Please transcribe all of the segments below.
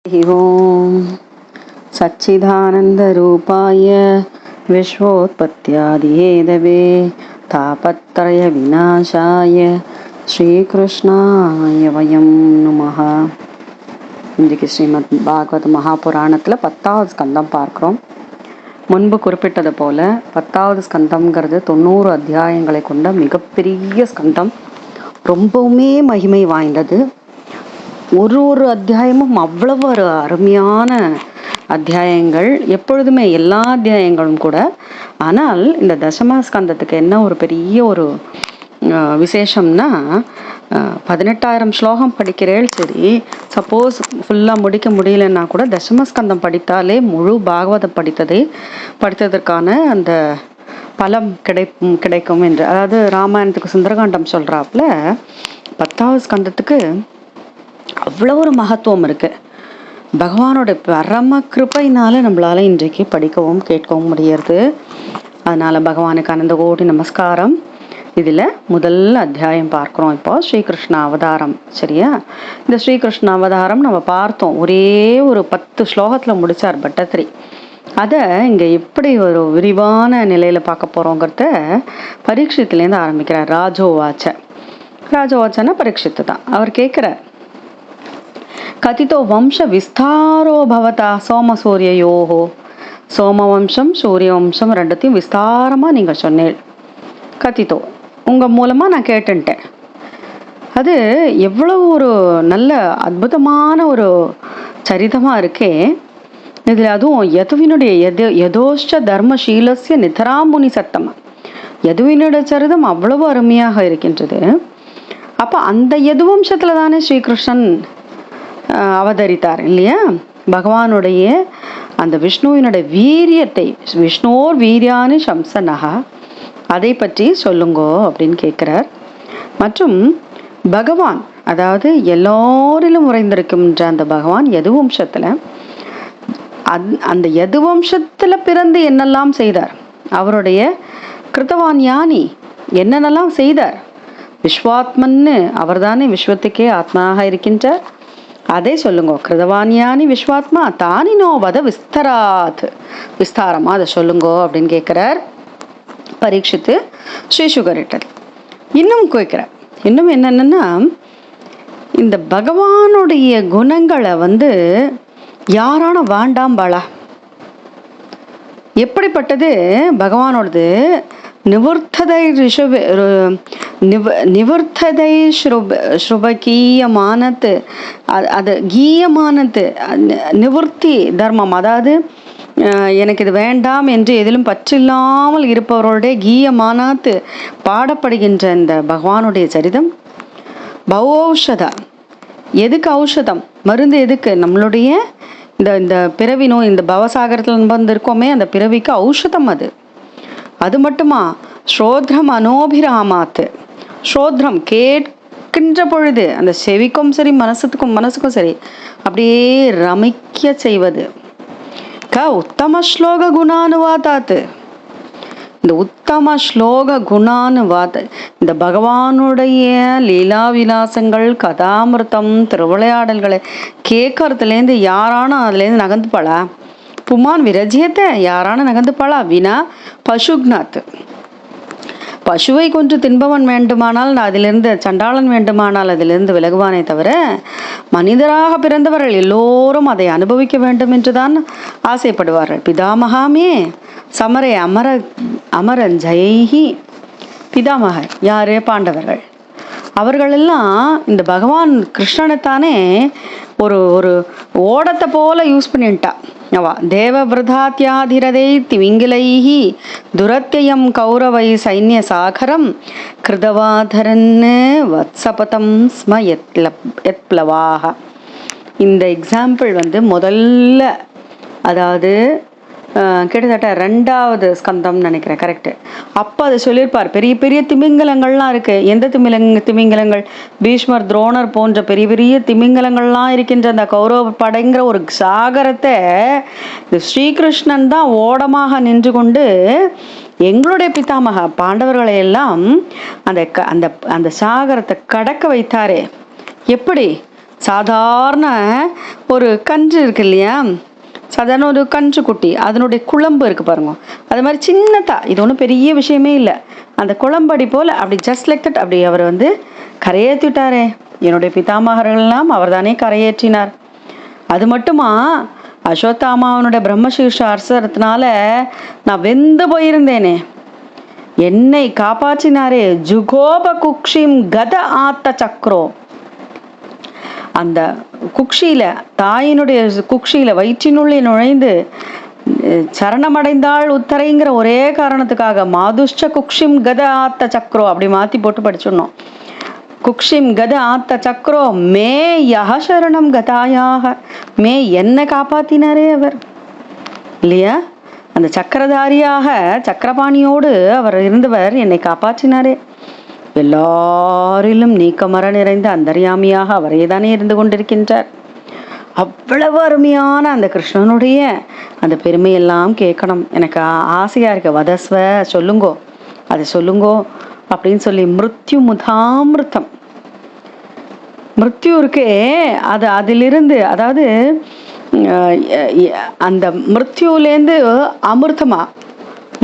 ओम सच्चिदानंदरूपाय विश्वोत्पत्त्यादिहेतवे तापत्रय विनाशाय ஸ்ரீகிருஷ்ணாய வயம் நமஹ. இன்றைக்கு ஸ்ரீமத் பாகவத் மகாபுராணத்தில் 10வது ஸ்கந்தம் பார்க்குறோம். முன்பு குறிப்பிட்டது போல 10வது ஸ்கந்தம்ங்கிறது 90 அத்தியாயங்களை கொண்ட மிகப்பெரிய ஸ்கந்தம். ரொம்பவுமே மகிமை வாய்ந்தது. ஒரு அத்தியாயமும் அவ்வளவு ஒரு அருமையான அத்தியாயங்கள், எப்பொழுதுமே எல்லா அத்தியாயங்களும் கூட. ஆனால் இந்த தசமஸ்கந்தத்துக்கு என்ன ஒரு பெரிய ஒரு விசேஷம்னா, 18,000 ஸ்லோகம் படிக்கிறேள் சரி, சப்போஸ் ஃபுல்லாக முடிக்க முடியலன்னா கூட தசமஸ்கந்தம் படித்தாலே முழு பாகவதம் படித்ததற்கான அந்த பலம் கிடைக்கும் என்று. அதாவது ராமாயணத்துக்கு சுந்தரகாண்டம் சொல்கிறாப்புல 10வது ஸ்கந்தத்துக்கு அவ்வளோ ஒரு மகத்துவம் இருக்கு. பகவானோட பரம கிருபையினால நம்மளால இன்றைக்கு படிக்கவும் கேட்கவும் முடியறது. அதனால பகவானுக்கு அனந்த கோடி நமஸ்காரம். இதுல முதல் அத்தியாயம் பார்க்கிறோம். இப்போ ஸ்ரீகிருஷ்ண அவதாரம். சரியா? இந்த ஸ்ரீகிருஷ்ண அவதாரம் நம்ம பார்த்தோம். ஒரே ஒரு 10 ஸ்லோகத்துல முடிச்சார் பட்டத்திரி. அதை இங்க எப்படி ஒரு விரிவான நிலையில பார்க்க போறோங்கிறத பரீட்சித்துலேருந்து ஆரம்பிக்கிறார். ராஜோவாச்சனா பரீட்சித்து தான். அவர் கேட்கிறார், கதிதோ வம்ச விஸ்தாரோ பவதா சோம சூரியயோகோ. சோம வம்சம் சூரிய வம்சம் ரெண்டுத்தையும் விஸ்தாரமா நீங்க சொன்னேன். கதிதோ உங்க மூலமா நான் கேட்டுட்டேன். அது எவ்வளவு ஒரு நல்ல அற்புதமான ஒரு சரிதமா இருக்கே. இதுல அதுவும் யதுவினுடைய யதோஷ்ட தர்மசீலஸ்ய நிதராமுனி சத்தமா, யதுவினுடைய சரிதம் அவ்வளவு அருமையாக இருக்கின்றது. அப்ப அந்த யதுவம்சத்துல தானே ஸ்ரீகிருஷ்ணன் அவதரித்தார் இல்லையா? பகவானுடைய அந்த விஷ்ணுவினுடைய வீரியத்தை, விஷ்ணோர் வீரியானி சம்சனஹா, அதை பற்றி சொல்லுங்கோ அப்படின்னு கேட்கிறார். மற்றும் பகவான், அதாவது எல்லோரிலும் உறைந்திருக்கின்ற அந்த பகவான் யதுவம்சத்துல, அந்த யதுவம்சத்துல பிறந்து என்னெல்லாம் செய்தார், அவருடைய கிருத்தவான் ஞானி என்னென்னலாம் செய்தார், விஸ்வாத்மன்னு அவர் தானே விஸ்வத்துக்கே ஆத்மாவாக இருக்கின்றார், அதை சொல்லுங்க. கிருதவானியானி விஸ்வாத்மா தானினோ வத விஸ்தாரமா அதை சொல்லுங்கோ அப்படின்னு கேட்கிறார் பரீட்சித்து ஸ்ரீசுகரிட்டர். இன்னும் கேட்கிறார், இன்னும் என்னன்னா, இந்த பகவானுடைய குணங்களை யாரான வேண்டாம் பாளா, எப்படிப்பட்டது பகவானோடது. நிவர்த்ததை ஸ்ருபகீயமானது, அது கீயமானது நிவர்த்தி தர்மம். அதாவது எனக்கு இது வேண்டாம் என்று எதிலும் பற்றில்லாமல் இருப்பவர்களுடைய கீயமானது பாடப்படுகின்ற இந்த பகவானுடைய சரிதம். பௌஷதா, எதுக்கு ஔஷதம், மருந்து எதுக்கு? நம்மளுடைய இந்த பிறவி நோய், இந்த பவசாகரத்தில் இருக்கோமே, அந்த பிறவிக்கு ஔஷதம் அது. அது மட்டுமா, ஸ்ரோத்ரம் அனோபிராமாத்து, ஸ்ரோத்ரம் கேட்கின்ற பொழுது அந்த செவிக்கும் சரி மனசுக்கும் சரி அப்படியே ரமிக்க செய்வது. உத்தம ஸ்லோக குணானுவாதாத்து, இந்த உத்தம ஸ்லோக குணானுவாத, இந்த பகவானுடைய லீலா விலாசங்கள், கதாமிருத்தம், திருவிளையாடல்களை கேட்கறதுலேருந்து யாரான அதுலேருந்து நகர்ந்துப்பாளா? புமான் விரஜியத்தை யாரான நகர்ந்துப்பாளா? வினா பசுக்னாத், பசுவை கொன்று தின்பவன் வேண்டுமானால் அதிலிருந்து, சண்டாளன் வேண்டுமானால் அதிலிருந்து விலகுவானே தவிர, மனிதராக பிறந்தவர்கள் எல்லோரும் அதை அனுபவிக்க வேண்டும் என்றுதான் ஆசைப்படுவார்கள். பிதாமகாமே சமரே அமரன் ஜெயஹி. பிதாமகர் யாரு? பாண்டவர்கள். அவர்களெல்லாம் இந்த பகவான் கிருஷ்ணனைத்தானே ஒரு ஓடத்தை போல யூஸ் பண்ணிட்டா. தேவவிரதாத்யாதிரதை திமிங்கிலைஹி துரத்தியம் கௌரவை சைன்ய சாகரம் கிருதவாதரன் வத்சபதம் ஸ்ம யத்ப்ளவாக. இந்த எக்ஸாம்பிள் முதல்ல, அதாவது கிட்டத்தட்ட 2வது ஸ்கந்தம் நினைக்கிறேன், கரெக்டு. அப்போ அதை சொல்லியிருப்பார். பெரிய பெரிய திமிங்கலங்கள்லாம் இருக்கு. எந்த திமிங்கலங்கள்? பீஷ்மர், துரோணர் போன்ற பெரிய பெரிய திமிங்கலங்கள்லாம் இருக்கின்ற அந்த கௌரவ படைங்கிற ஒரு சாகரத்தை ஸ்ரீகிருஷ்ணன் தான் ஓடமாக நின்று கொண்டு எங்களுடைய பிதாமக பாண்டவர்களை எல்லாம் அந்த சாகரத்தை கடக்க வைத்தாரே. எப்படி? சாதாரண ஒரு கன்று இருக்கு இல்லையா, சாதாரண ஒரு கன்று குட்டி, அதனுடைய குழம்பு இருக்குது பாருங்க, அது மாதிரி சின்னதா, இது ஒன்றும் பெரிய விஷயமே இல்லை, அந்த குழம்படி போல் அப்படி ஜஸ்ட் லைக் தட் அப்படி அவர் வந்து கரையேற்றி விட்டாரே. என்னுடைய பிதாமகர்கள்லாம் அவர் தானே கரையேற்றினார். அது மட்டுமா, அஸ்வத்தாமாவனுடைய பிரம்மசீர்ஷ அரசத்தினால நான் வெந்து போயிருந்தேனே, என்னை காப்பாற்றினாரே. ஜுகோப குக்ஷிம் கத ஆத்த சக்ரோ, அந்த குக்ஷியில, தாயினுடைய குக்ஷியில வயிற்றினுள்ளே நுழைந்து சரணமடைந்தாள் உத்தரைங்கிற ஒரே காரணத்துக்காக மாதுஷ்ட குக்ஷிம் கத ஆத்த சக்ரோ அப்படி மாத்தி போட்டு படிச்சிடணும். குக்ஷிம் கத ஆத்த சக்ரோ மே யஹ சரணம் கதாயாக, மே என்ன காப்பாத்தினாரே அவர் இல்லையா. அந்த சக்கரதாரியாக சக்கரபாணியோடு அவர் இருந்தவர் என்னை காப்பாற்றினாரே. எல்லாரிலும் நீக்கமர நிறைந்த அந்தர்யாமியாக அவரே தானே இருந்து கொண்டிருக்கின்றார். அவ்வளவு அருமையான அந்த கிருஷ்ணனுடைய அந்த பெருமையெல்லாம் கேட்கணும். எனக்கு ஆசையா இருக்கு. வதஸ்வ சொல்லுங்கோ, அதை சொல்லுங்கோ அப்படின்னு சொல்லி. மிருத்யு முதாமிருத்தம், மிருத்யு இருக்கே அது, அதிலிருந்து, அதாவது அந்த மிருத்யுலேருந்து அமிர்தமா,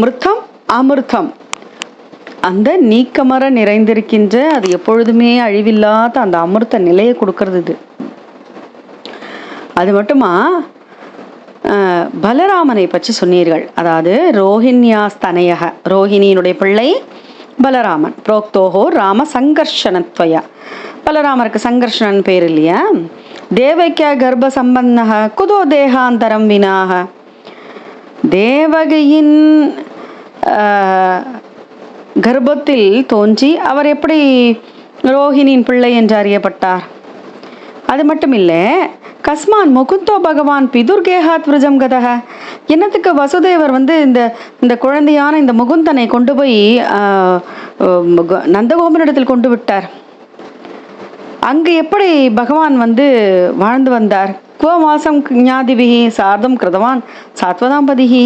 மிருத்தம் அமிர்தம், அந்த நீக்கமர நிறைந்திருக்கின்ற, அது எப்பொழுதுமே அழிவில்லாத அந்த அமிர்த நிலையை கொடுக்கறது இது. அது மட்டுமா, பலராமனை பற்றி சொன்னீர்கள். அதாவது ரோஹிணியாஸ்தனையக, ரோஹிணியினுடைய பிள்ளை பலராமன். புரோக்தோஹோ ராம சங்கர்ஷனத்வயா, பலராமருக்கு சங்கர்ஷனன் பேர் இல்லையா. தேவக்கிய கர்ப்ப சம்பந்தக குதோ தேகாந்தரம் வினாக, தேவகியின் கர்ப்பத்தில் தோன்றி அவர் எப்படி ரோஹிணியின் பிள்ளை என்று அறியப்பட்டார். அது மட்டும் இல்லை, கஸ்மான் முகுந்தோ பகவான் பிதுர்கேஹாத் விரஜம் கதக, என்னத்துக்கு வசுதேவர் வந்து இந்த குழந்தையான இந்த முகுந்தனை கொண்டு போய் நந்தகோபனிடத்தில் கொண்டு விட்டார். அங்கு எப்படி பகவான் வந்து வாழ்ந்து வந்தார். குவ மாசம் ஞாதிபிகி சார்தம் கிருதவான் சாத்வதாம்பதிகி.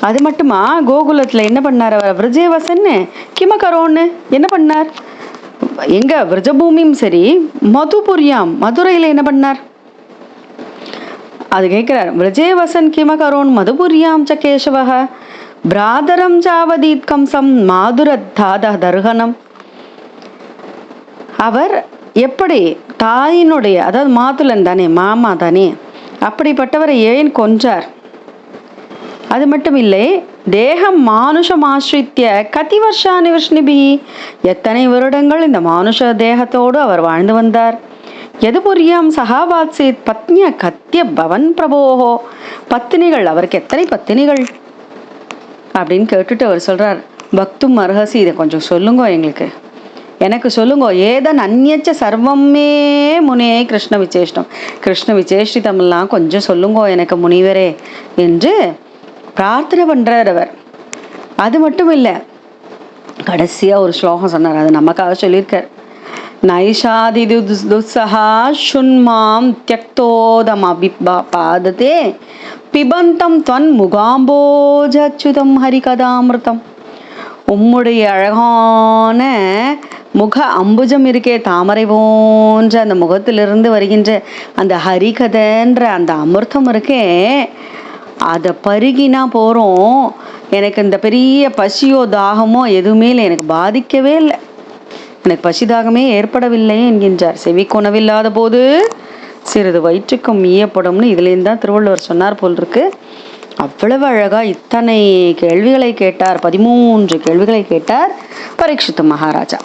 அது மட்டுமா, கோகுலத்தில் என்ன பண்ணார் அவர், விரஜேவசன்னு கிமகரோன்னு என்ன பண்ணார், எங்க விரஜபூமியும் சரி, மதுபுரியாம் மதுரையில் என்ன பண்ணார் அது கேட்கிறார். விரஜேவசன் கிமகரோன் மதுபுரியாம் ச கேசவக பிராதரம் ஜாவதீத் கம்சம் மாதுரத்தாத தர்ஹனம். அவர் எப்படி தாயினுடைய, அதாவது மாதுலன் தானே, மாமா தானே, அப்படிப்பட்டவரை ஏன் கொன்றார். அது மட்டும் இல்லை, தேகம் மானுஷம் ஆசிரித்திய கதி வருஷானி விஷ்ணுபி, எத்தனை வருடங்கள் இந்த மானுஷ தேகத்தோடு அவர் வாழ்ந்து வந்தார். எது புரியாம் சகாபாத்சேத் பத்னிய கத்திய பவன் பிரபோஹோ, பத்தினிகள், அவருக்கு எத்தனை பத்தினிகள் அப்படின்னு கேட்டுட்டு அவர் சொல்றார், பக்தும் அர்ஹசி, இதை கொஞ்சம் சொல்லுங்க எங்களுக்கு, எனக்கு சொல்லுங்க. ஏதன் அந்நியச்ச சர்வமே முனே கிருஷ்ண விசேஷ்டம், கிருஷ்ண விசேஷிதமெல்லாம் கொஞ்சம் சொல்லுங்கோ எனக்கு முனிவரே என்று பிரார்த்தனை பண்றார் அவர். அது மட்டும் இல்லை, கடைசியா ஒரு ஸ்லோகம் சொன்னார், அது நமக்காக சொல்லியிருக்கார். நைஷாதி துஸ்ஸஹா சுன்மாம் தியக்தோதம் அபிபாததே பிபந்தம் துவன் முகாம்போஜச்சுதம் ஹரிகதாமிருதம். உம்முடைய அழகான முக அம்புஜம் இருக்கே, தாமரை போன்ற அந்த முகத்திலிருந்து வருகின்ற அந்த ஹரிகதன்ற அந்த அமிர்தம் இருக்கே, அதை பருகினா போகிறோம். எனக்கு இந்த பெரிய பசியோ தாகமோ எதுவுமே இல்லை, எனக்கு பாதிக்கவே இல்லை, எனக்கு பசிதாகமே ஏற்படவில்லை என்கின்றார். செவிக்குணவில்லாத போது சிறிது வயிற்றுக்கும் ஈயப்படும்னு இதுலேருந்து தான் திருவள்ளுவர் சொன்னார் போல் இருக்கு. அவ்வளவு அழகா இத்தனை கேள்விகளை கேட்டார், 13 கேள்விகளை கேட்டார் பரீட்சித் மகாராஜா.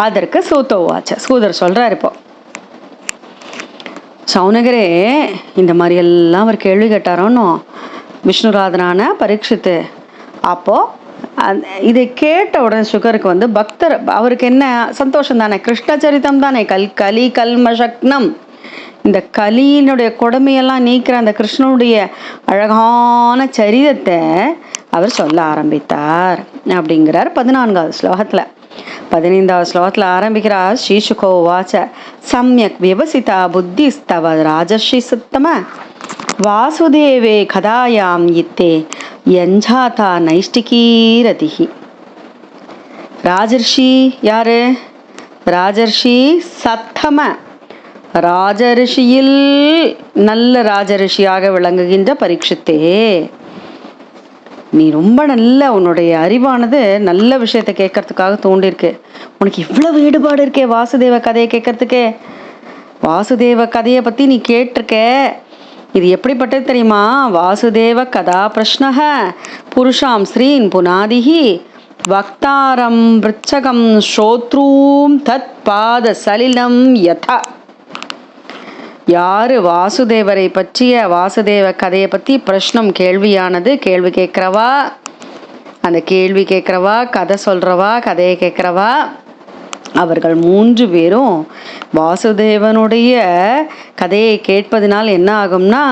அதற்கு சூதோவாச்ச, சூதர் சொல்றார், இப்போ சௌனகரே இந்த மாதிரி எல்லாம் அவர் கேள்வி கேட்டாரோன்னு விஷ்ணுராதனான பரீட்சித்து. அப்போ இதை கேட்ட உடனே சுகருக்கு வந்து பக்தர், அவருக்கு என்ன சந்தோஷம் தானே, கிருஷ்ணச்சரித்தம் தானே, கலி கல்மஷக்னம், இந்த கலியினுடைய கொடுமையெல்லாம் நீக்கிற அந்த கிருஷ்ணனுடைய அழகான சரிதத்தை அவர் சொல்ல ஆரம்பித்தார் அப்படிங்கிறார் 14வது ஸ்லோகத்தில். 15வது ஸ்லோகத்தில் ஆரம்பிக்கிறார். ஸ்ரீசுகோ வாச்ச சம்யக் விவசிதா புத்திஸ்தவ ராஜஸ்ரீ சுத்தம வாசுதேவே கதாயாம் இத்தே யஞ்சாதா நைஷ்டிகீரதிஹி. ராஜர்ஷி யாரு, ராஜர்ஷி சத்தம, ராஜரிஷியில் நல்ல ராஜரிஷியாக விளங்குகின்ற பரீட்சித்தே, நீ ரொம்ப நல்ல, உன்னுடைய அறிவானது நல்ல விஷயத்தை கேட்கறதுக்காக தோண்டிருக்கு. உனக்கு இவ்வளவு ஈடுபாடு இருக்கே வாசுதேவ கதையை கேட்கறதுக்கே. வாசுதேவ கதையை பற்றி நீ கேட்டிருக்க. இது எப்படிப்பட்டது தெரியுமா? வாசுதேவ கதா பிரஷ்னஹ புருஷாம் ஸ்ரீன் புனாதிஹி வக்தாரம் விருச்சகம் ஸ்ரோத்ரூம் தத் பாத சலிலம் யதா. யாரு வாசுதேவரை பற்றிய வாசுதேவ கதையை பற்றி பிரஷ்னம் கேள்வியானது, கேள்வி கேட்குறவா, அந்த கேள்வி கேட்குறவா, கதை சொல்கிறவா, கதையை கேட்குறவா, அவர்கள் 3 பேரும் வாசுதேவனுடைய கதையை கேட்பதனால் என்ன ஆகும்னா,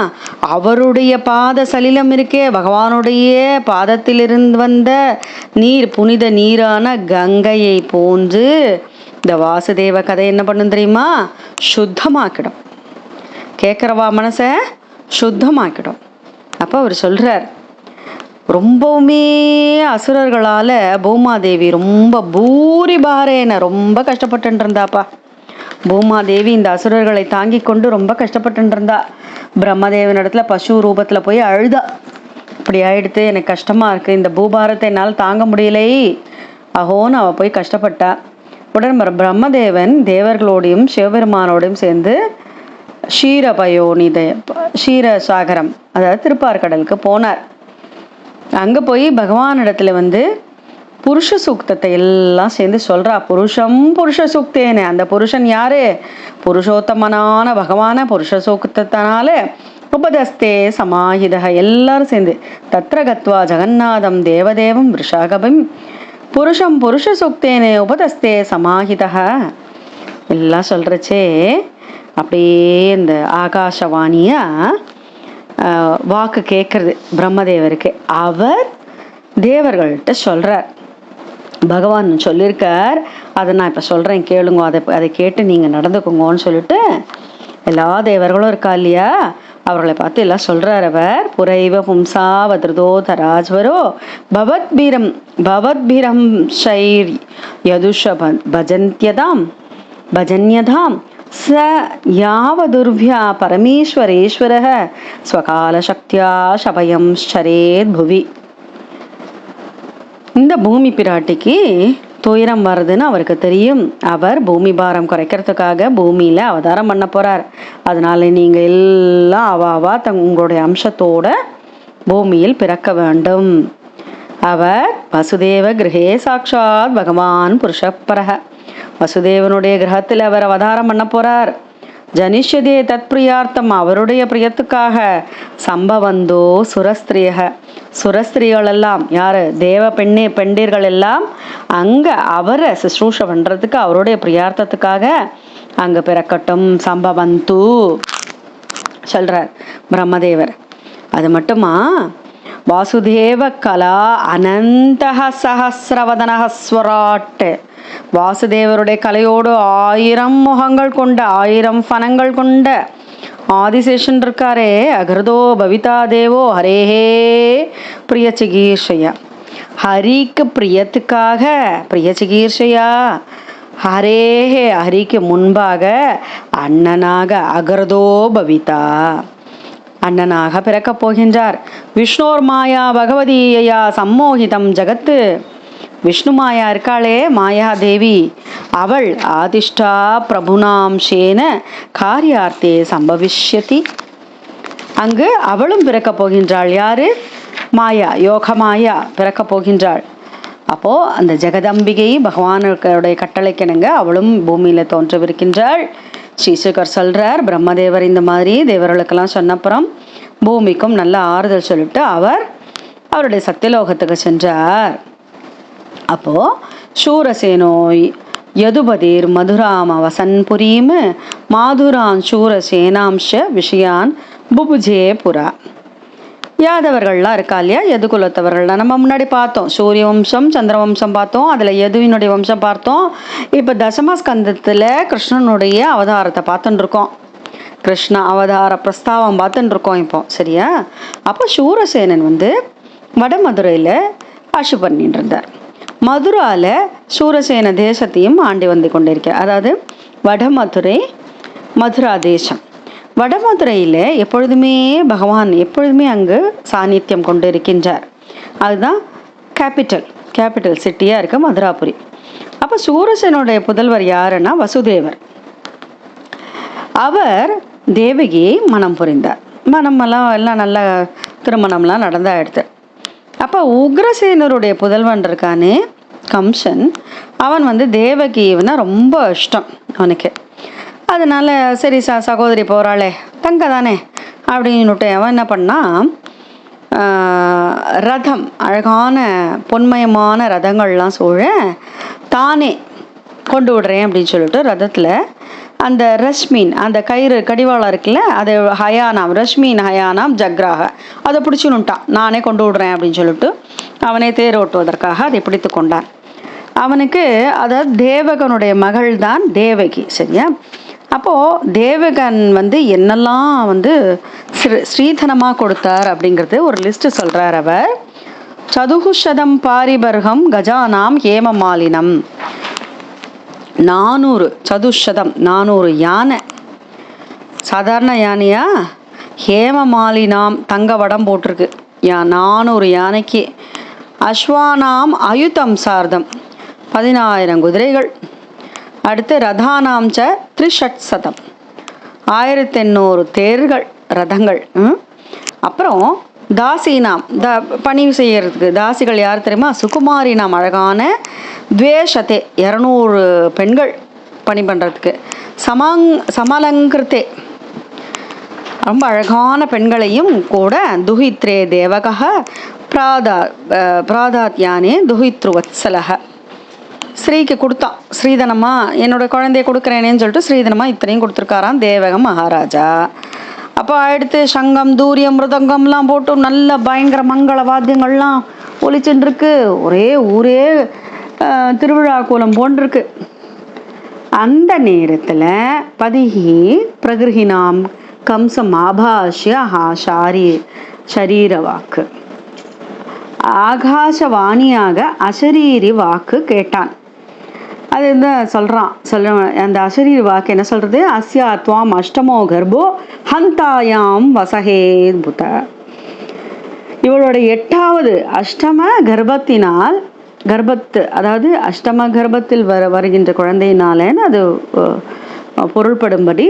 அவருடைய பாத சலிலம் இருக்கே, பகவானுடைய பாதத்திலிருந்து வந்த நீர், புனித நீரான கங்கையை போன்று இந்த வாசுதேவ கதை என்ன பண்ணும் தெரியுமா? சுத்தமாக்கிடும். கேட்குறவா மனசை சுத்தமாக்கிடும். அப்போ அவர் சொல்கிறார், ரொம்பவுமே அசுரர்களால் பூமாதேவி ரொம்ப பூரிபாரேன ரொம்ப கஷ்டப்பட்டு இருந்தாப்பா. பூமாதேவி இந்த அசுரர்களை தாங்கி கொண்டு ரொம்ப கஷ்டப்பட்டு இருந்தா. பிரம்மதேவன் இடத்துல பசு ரூபத்தில் போய் அழுதா, இப்படி ஆயிடுத்து, எனக்கு கஷ்டமாக இருக்குது, இந்த பூபாரத்தை என்னால் தாங்க முடியலை அஹோன்னு அவள் போய் கஷ்டப்பட்டா. உடனே பிரம்மதேவன் தேவர்களோடையும் சிவபெருமானோடையும் சேர்ந்து க்ஷீரசாகரம், அதாவது திருப்பார்கடலுக்கு போனார். அங்கே போய் பகவானிடத்துல புருஷ சூக்தத்தை எல்லாம் சேர்ந்து சொல்கிறா. புருஷ சூக்தேன்னு, அந்த புருஷன் யாரு? புருஷோத்தமனான பகவான புருஷ சூக்தத்தினால உபதஸ்தே சமாஹித. எல்லாரும் சேர்ந்து தத்ர கத்வா ஜெகநாதம் தேவதேவம் விஷாகபம் புருஷ சூக்தேனே உபதஸ்தே சமாஹித எல்லாம் சொல்கிறச்சே அப்படியே இந்த ஆகாசவாணியா வாக்கு கேட்குறது பிரம்மதேவருக்கு. அவர் தேவர்கள்ட்ட சொல்கிறார், பகவான் சொல்லியிருக்கார், அதை நான் இப்போ சொல்கிறேன் கேளுங்க, அதை கேட்டு நீங்கள் நடந்துக்குங்கன்னு சொல்லிட்டு எல்லா தேவர்களும் இருக்கா இல்லையா, அவர்களை பார்த்து எல்லாம் சொல்கிறார் அவர். புரைவ பும்சாவதிருதோ தராஜ்வரோ பவத்பிரம் ஷைர் யதுஷ பஜன்யதாம் ச யாவதுர்வ்யா பரமேஸ்வரேஸ்வரः ஸ்வகால சக்தியா சபயம் ஷரேத் புவி. இந்த பூமி பிராட்டிக்கு துயரம் வருதுன்னு அவருக்கு தெரியும். அவர் பூமி பாரம் குறைக்கிறதுக்காக பூமியில் அவதாரம் பண்ண போகிறார். அதனால நீங்கள் எல்லாம் அவாவா உங்களுடைய அம்சத்தோட பூமியில் பிறக்க வேண்டும். அவர் வசுதேவ கிரகே சாட்சாத் பகவான் புருஷப்பரக, வசுதேவனுடைய கிரகத்தில் அவர் அவதாரம் பண்ண போகிறார். ஜனிஷ்யதே தத் பிரியார்த்தம், அவருடைய பிரியத்துக்காக சம்பவந்தோ சுரஸ்திரியக, சுரஸ்திரிகள் எல்லாம் யார்? தேவ பெண்டீர்கள் எல்லாம் அங்கே அவரை சுஷ்ரூஷ பண்ணுறதுக்கு, அவருடைய பிரியார்த்தத்துக்காக அங்கே பிறக்கட்டும். சம்பவந்து சொல்கிறார் பிரம்மதேவர். அது மட்டுமா, வாசுதேவ கலா அனந்த சஹசிரவதனஸ்வராட், வாசுதேவருடைய கலையோடு 1000 முகங்கள் கொண்ட 1000 ஃபனங்கள் கொண்ட ஆதிசேஷன் இருக்காரே, அகிருதோ பவிதா தேவோ ஹரேஹே பிரிய சிகீர்ஷையா, ஹரிக்கு பிரியத்துக்காக பிரிய சிகீர்ஷையா, ஹரேஹே ஹரிக்கு முன்பாக அண்ணனாக அகிருதோ பவிதா அண்ணனாக பிறக்கப் போகின்றார். விஷ்ணோர் மாயா பகவதியா சம்மோகிதம் ஜகத்து, விஷ்ணு மாயா இருக்காளே மாயா தேவி, அவள் ஆதிஷ்டா பிரபுனாம்சேன காரியார்த்தே சம்பவிஷ்யதி, அங்கு அவளும் பிறக்கப் போகின்றாள். யாரு? மாயா, யோக மாயா பிறக்கப் போகின்றாள். அப்போது அந்த ஜெகதம்பிகை பகவானுடைய கட்டளைக்கிணங்க அவளும் பூமியில் தோன்றவிருக்கின்றாள். ஸ்ரீசேகர் சொல்கிறார், பிரம்மதேவர் இந்த மாதிரி தேவர்களுக்கெல்லாம் சொன்னப்புறம் பூமிக்கும் நல்ல ஆறுதல் சொல்லிட்டு அவர் அவருடைய சத்தியலோகத்துக்கு சென்றார். அப்போது சூரசேனோ யதுபதிர் மதுராம வசன்புரீம் மாதுரான் சூரசேனாம்ச விஷயான் புபுஜே புரா. யாதவர்கள்லாம் இருக்கா இல்லையா, எது குலத்தவர்கள்லாம் நம்ம முன்னாடி பார்த்தோம். சூரிய வம்சம் சந்திர வம்சம் பார்த்தோம், அதில் எதுவினுடைய வம்சம் பார்த்தோம். இப்போ தசமஸ்கந்தத்தில் கிருஷ்ணனுடைய அவதாரத்தை பார்த்துட்டு இருக்கோம். கிருஷ்ண அவதார பிரஸ்தாவம் பார்த்துட்டு இருக்கோம் இப்போ, சரியா? அப்போ சூரசேனன் வடமதுரையில் ஆட்சி பண்ணிட்டு இருந்தார். மதுராவில் சூரசேன தேசத்தையும் ஆண்டு வந்து கொண்டிருக்கார். அதாவது வடமதுரை மதுரா தேசம். வடமதுரையில் எப்பொழுதுமே பகவான் எப்பொழுதுமே அங்கு சாநித்தியம் கொண்டு இருக்கின்றார். அதுதான் கேபிட்டல் சிட்டியாக இருக்க மதுராபுரி. அப்போ சூரசனுடைய புதல்வர் யாருன்னா வசுதேவர். அவர் தேவகியை மனம் புரிந்தார். எல்லாம் நல்ல திருமணம்லாம் நடந்தாயிடுது. அப்போ உக்ரசேனருடைய புதல்வன் இருக்கானே கம்சன், அவன் தேவகினா ரொம்ப இஷ்டம் அவனுக்கு. அதனால சரி சகோதரி போகிறாளே தங்க தானே அப்படின்னுட்டு அவன் என்ன பண்ணான், ரதம் அழகான பொன்மயமான ரதங்கள்லாம் சூழ தானே கொண்டு விடுறேன் அப்படின்னு சொல்லிட்டு ரதத்தில் அந்த ரஷ்மீன், அந்த கயிறு கடிவாளம் இருக்குல்ல, அது ஹயானாம், ரஷ்மீன் ஹயானாம் ஜக்ராக, அதை பிடிச்சுன்னுட்டான். நானே கொண்டு விடுறேன் அப்படின்னு சொல்லிட்டு அவனே தேர் ஓட்டுவதற்காக அதை பிடித்து கொண்டான். அவனுக்கு அதாவது தேவகனுடைய மகள் தான் தேவகி. சரியா? அப்போது தேவகன் என்னெல்லாம் ஸ்ரீதனமாக கொடுத்தார் அப்படிங்கிறது ஒரு லிஸ்ட்டு சொல்கிறார் அவர். சதுகுஷதம் பாரிபர்கம் கஜானாம் ஹேமமாலினம். 400 சதுஷதம் 400 யானை, சாதாரண யானையா, ஹேமமாலினாம் தங்க வடம் போட்டிருக்கு 400 யானைக்கு. அஸ்வானாம் அயுதம் சார்தம் 10000 குதிரைகள். அடுத்து ரதானாம் ச த்ரிஷட்சதம் 1800 தேர்கள் ரதங்கள். அப்புறம் தாசினாம் பணி செய்யறதுக்கு தாசிகள் யார் தெரியுமா? சுகுமாரினாம் அழகான துவேஷத்தே 200 பெண்கள் பணி பண்ணுறதுக்கு. சமலங்கிருத்தே ரொம்ப அழகான பெண்களையும் கூட. துஹித்ரே தேவக பிராதாத்யானே துஹித்ருவத்சலக. ஸ்ரீக்கு கொடுத்தான் ஸ்ரீதனமாக, என்னோட குழந்தைய கொடுக்குறேனேன்னு சொல்லிட்டு ஸ்ரீதனமாக இத்தனையும் கொடுத்துருக்காராம் தேவகம் மகாராஜா. அப்போ அடுத்து சங்கம் தூரியம் மிருதங்கம்லாம் போட்டு நல்ல பயங்கர மங்கள வாத்தியங்கள்லாம் ஒலிச்சுட்டு இருக்கு. ஒரே ஊரே திருவிழா கோலம் போன்றிருக்கு. அந்த நேரத்தில் பதிகி பிரகிருஹினாம் கம்சம் ஆபாஷ்ய ஷரீர வாக்கு, ஆகாசவாணியாக அசரீரி வாக்கு கேட்டான். அது சொல்கிறான் அந்த அசரீரி வாக்கு என்ன சொல்கிறது? அஸ்யா துவாம் அஷ்டமோ கர்ப்போ ஹந்தாயாம் வசஹேத்புத. இவளோட 8வது அஷ்டம கர்ப்பத்தினால், அதாவது அஷ்டம கர்ப்பத்தில் வருகின்ற குழந்தையினாலேன்னு அது பொருள்படும்படி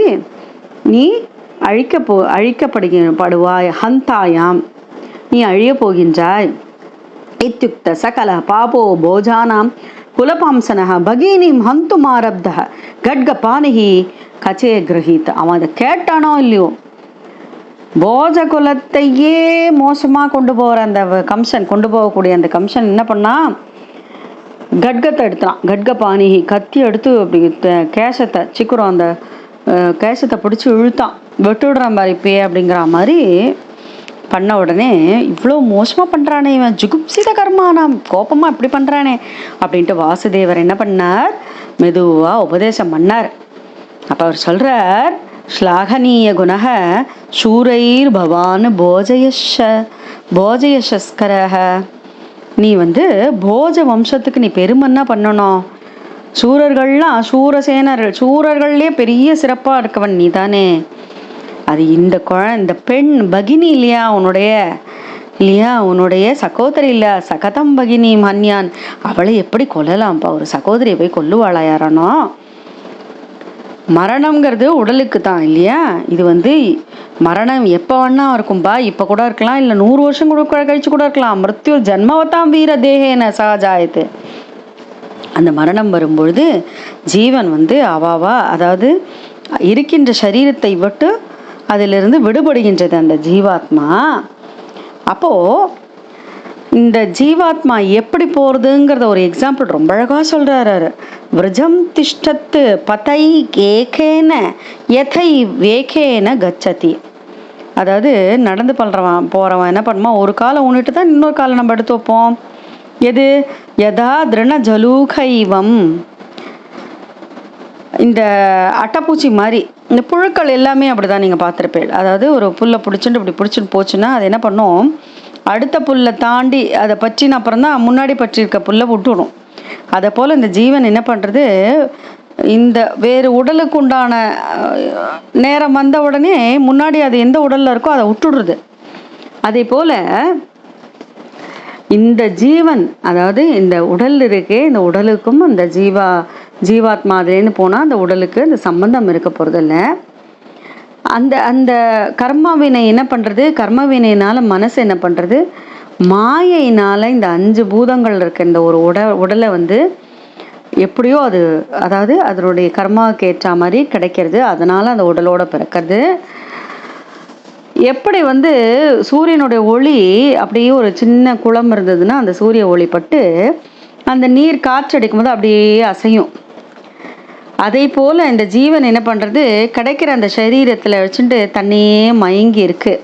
நீ அழிக்கப்படுவாய். ஹந்தாயாம் நீ அழிய போகின்றாய். இத்யுக்த சகல பாபோ போஜானாம் குலபாம்சனः பகினிம் ஹந்துமாரப்தः கட்கபானிஹி கச்சே கிரஹீத். அவன் அதை கேட்டானோ இல்லையோ, போஜ குலத்தையே மோசமாக கொண்டு போகிற அந்த கம்சன், கொண்டு போகக்கூடிய அந்த கம்சன் என்ன பண்ணா, கட்கத்தை எடுத்தான். கட்கபானிஹி கத்தி எடுத்து அப்படி கேசத்தை சிக்குறோம், அந்த கேசத்தை பிடிச்சி இழுத்தான். வெட்டுடுறான் பாரு இப்பயே அப்படிங்கிற மாதிரி பண்ண உடனே, இவ்வளோ மோசமாக பண்ணுறானே இவன், ஜுகுப்சித கர்மானாம், கோபமாக இப்படி பண்ணுறானே அப்படின்ட்டு வாசுதேவர் என்ன பண்ணார், மெதுவாக உபதேசம் பண்ணார். அப்போ அவர் சொல்கிறார், ஸ்லாகனீய குணக சூரைர் பவான் போஜயஸ்கரக. நீ போஜ வம்சத்துக்கு நீ பெருமன்னா பண்ணணும். சூரர்கள்லாம் சூரர்கள்லேயே பெரிய சிறப்பாக இருக்கவன் நீ தானே. அது இந்த பெண் பகினி இல்லையா, உன்னுடைய சகோதரி இல்லை, சகதம் பகினி மன்யான், அவளை எப்படி கொல்லலாம்ப்பா? ஒரு சகோதரியை போய் கொல்லுவாளா யாரானோ? மரணம்ங்கிறது உடலுக்கு தான் இல்லையா? இது மரணம் எப்போ வேணா இருக்கும்பா, இப்போ கூட இருக்கலாம், இல்லை 100 வருஷம் கூட கழிச்சு கூட இருக்கலாம். மிருத்யு ஜன்மவத்தாம் வீர தேகேன சகஜாயத்து. அந்த மரணம் வரும்பொழுது ஜீவன் அவாவா, அதாவது இருக்கின்ற சரீரத்தை விட்டு அதிலிருந்து விடுபடுகின்றது அந்த ஜீவாத்மா. அப்போது இந்த ஜீவாத்மா எப்படி போகிறதுங்கிறத ஒரு எக்ஸாம்பிள் ரொம்ப அழகாக சொல்கிறாரு. விரஜம் திஷ்டத்து பதை கேகேன யதை வேகேன கச்சதி. அதாவது நடந்து போகிறவன் என்ன பண்ணுவான், ஒரு காலை ஊனிட்டு தான் இன்னொரு காலை நம்ம எடுத்து வைப்போம். எது யதா திருண ஜலூகைவம். இந்த அட்டைப்பூச்சி மாதிரி இந்த புழுக்கள் எல்லாமே அப்படி தான் நீங்கள் பார்த்துருப்பேன். அதாவது ஒரு புல்லை பிடிச்சிட்டு போச்சுன்னா அது என்ன பண்ணும், அடுத்த புல்லை தாண்டி அதை பற்றின அப்புறம் தான் முன்னாடி பற்றியிருக்க புல்லை விட்டுடும். அதை போல் இந்த ஜீவன் என்ன பண்ணுறது, இந்த வேறு உடலுக்கு உண்டான நேரம் வந்த உடனே முன்னாடி அது எந்த உடலில் இருக்கோ அதை விட்டுடுறது. அதே போல் இந்த ஜீவன், அதாவது இந்த உடல் இருக்கே, இந்த உடலுக்கும் அந்த ஜீவாத்மாதிலேருந்து போனால் அந்த உடலுக்கு அந்த சம்பந்தம் இருக்க போகிறதில்ல. அந்த அந்த கர்மவினை என்ன பண்ணுறது, கர்மவினையினால் மனசு என்ன பண்ணுறது, மாயையினால் இந்த 5 பூதங்கள் இருக்க இந்த ஒரு உடலை எப்படியோ அது, அதாவது அதனுடைய கர்மாவுக்கு ஏற்ற மாதிரி கிடைக்கிறது. அதனால் அந்த உடலோட பிறக்கிறது. எப்படி சூரியனுடைய ஒளி அப்படியே ஒரு சின்ன குளம் இருந்ததுன்னா அந்த சூரிய ஒளி பட்டு அந்த நீர் காற்றடிக்கும் போது அப்படியே அசையும். அதே போல் இந்த ஜீவன் என்ன பண்ணுறது, கிடைக்கிற அந்த சரீரத்தில் வச்சுட்டு தண்ணியே மயங்கி இருக்கு.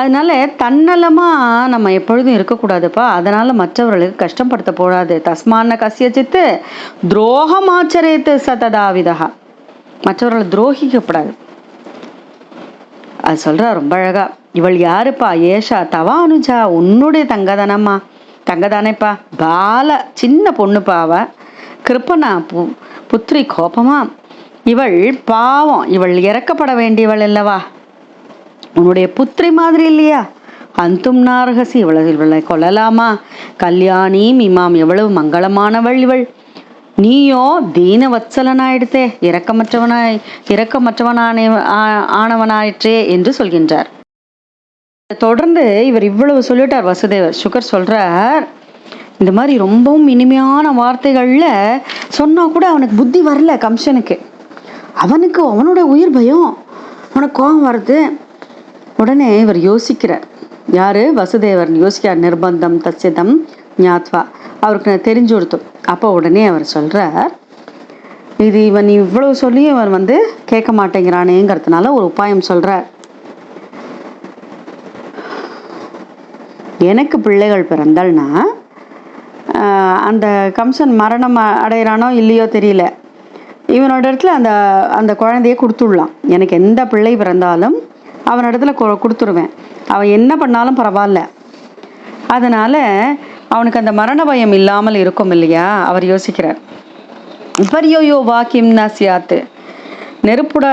அதனால தன்னலமாக நம்ம எப்பொழுதும் இருக்கக்கூடாதுப்பா. அதனால் மற்றவர்களுக்கு கஷ்டப்படுத்த போடாது. தஸ்மான கசியச்சித்து துரோகம் ஆச்சரித்து சததாவிதா, மற்றவர்களை துரோகிக்கப்படாது. அது சொல்கிறா ரொம்ப அழகா. இவள் யாருப்பா, ஏஷா தவா அனுஜா, உன்னுடைய தங்கதானேப்பா, பால சின்ன பொண்ணுப்பா, அவ கிருப்பனா புத்திரி கோபமா, இவள் பாவம், இவள் இறக்கப்பட வேண்டியவள் அல்லவா, உன்னுடைய புத்திரி மாதிரி இல்லையா, அந்தும் நார்கசி, இவளை கொல்லலாமா, கல்யாணி இமாம், எவ்வளவு மங்களமானவள் இவள், நீயோ தீனவத்சலனாயிடுத்தே, ஆனவனாயிற்றே என்று சொல்கின்றார். தொடர்ந்து இவர் இவ்வளவு சொல்லிட்டார் வசுதேவர். சுகர் சொல்றார், இந்த மாதிரி ரொம்பவும் இனிமையான வார்த்தைகள்ல சொன்னா கூட அவனுக்கு புத்தி வரல கம்சனுக்கு. அவனோட உயிர் பயம், அவனுக்கு கோபம் வருது. உடனே இவர் யோசிக்கிறார். யாரு, வசுதேவர் யோசிக்கிறார். நிர்பந்தம் தச்சிதம் ஞாத்வா, அவருக்கு தெரிஞ்சு கொடுத்தோம். அப்போ உடனே அவர் சொல்றார், இது இவன் இவ்வளவு சொல்லியும் இவன் கேட்க மாட்டேங்கிறானேங்கிறதுனால ஒரு உபாயம் சொல்றார். எனக்கு பிள்ளைகள் பிறந்தால்னா அந்த கம்சன் மரணம் அடைகிறானோ இல்லையோ தெரியல, இவனோட இடத்துல அந்த அந்த குழந்தைய கொடுத்துடலாம். எனக்கு எந்த பிள்ளை பிறந்தாலும் அவனிடத்துல கொடுத்துருவேன். அவன் என்ன பண்ணாலும் பரவாயில்ல. அதனால் அவனுக்கு அந்த மரண பயம் இல்லாமல் இருக்கும் இல்லையா. அவர் யோசிக்கிறார். பரியோயோ வாக்கியம் நாசியாத்து, நெருப்புட